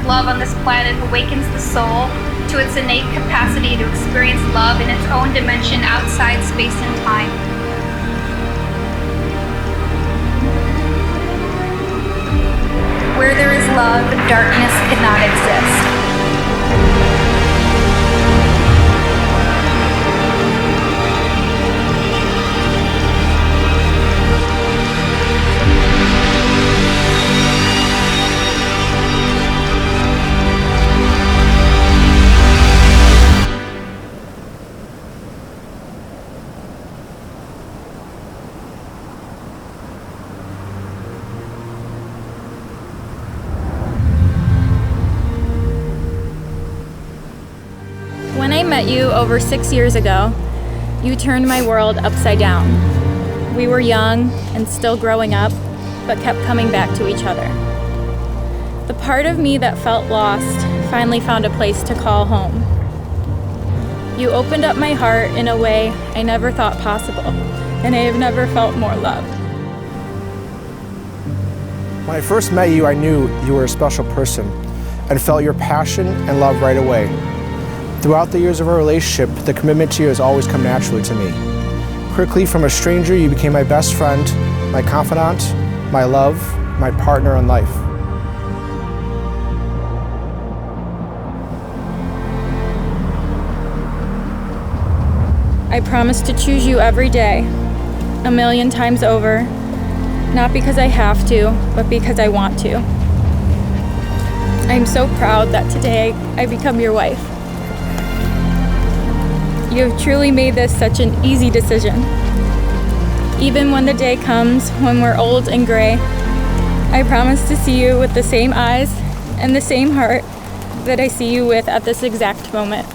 love on this planet awakens the soul to its innate capacity to experience love in its own dimension outside space and time. Where there is love, darkness cannot exist. When I met you over 6 years ago, you turned my world upside down. We were young and still growing up, but kept coming back to each other. The part of me that felt lost finally found a place to call home. You opened up my heart in a way I never thought possible, and I have never felt more loved. When I first met you, I knew you were a special person and felt your passion and love right away. Throughout the years of our relationship, the commitment to you has always come naturally to me. Quickly, from a stranger, you became my best friend, my confidant, my love, my partner in life. I promise to choose you every day, 1,000,000 times over, not because I have to, but because I want to. I'm so proud that today I become your wife. You have truly made this such an easy decision. Even when the day comes when we're old and gray, I promise to see you with the same eyes and the same heart that I see you with at this exact moment.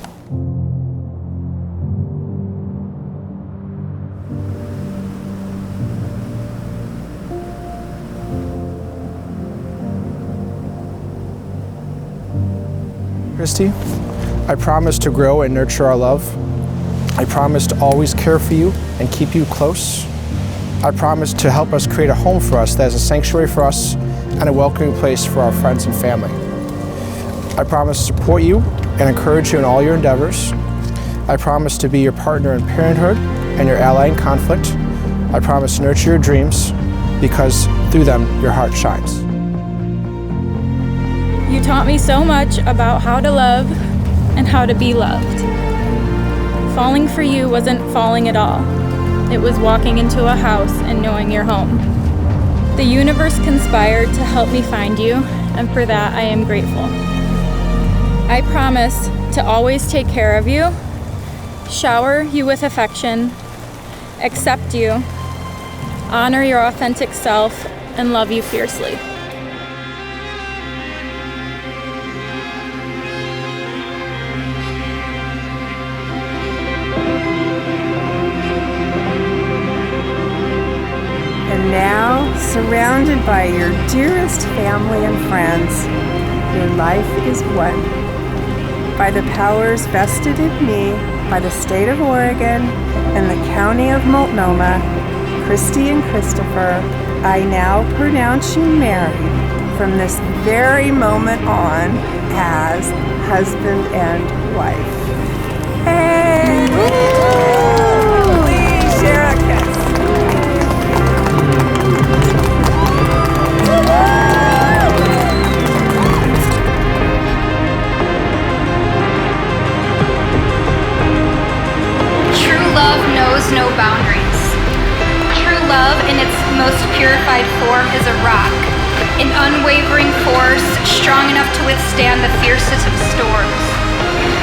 Christy, I promise to grow and nurture our love. I promise to always care for you and keep you close. I promise to help us create a home for us that is a sanctuary for us and a welcoming place for our friends and family. I promise to support you and encourage you in all your endeavors. I promise to be your partner in parenthood and your ally in conflict. I promise to nurture your dreams because through them your heart shines. You taught me so much about how to love and how to be loved. Falling for you wasn't falling at all. It was walking into a house and knowing you're home. The universe conspired to help me find you, and for that I am grateful. I promise to always take care of you, shower you with affection, accept you, honor your authentic self, and love you fiercely. And now, surrounded by your dearest family and friends, your life is won. By the powers vested in me by the state of Oregon and the county of Multnomah, Christy and Christopher, I now pronounce you married from this very moment on as husband and wife. Hey! Please share a kiss. True love knows no boundaries. True love in its most purified form is a rock, an unwavering force strong enough to withstand the fiercest of storms.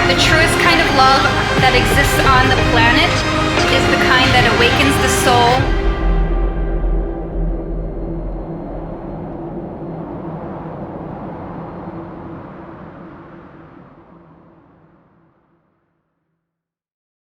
The truest kind of love that exists on the planet is the kind that awakens the soul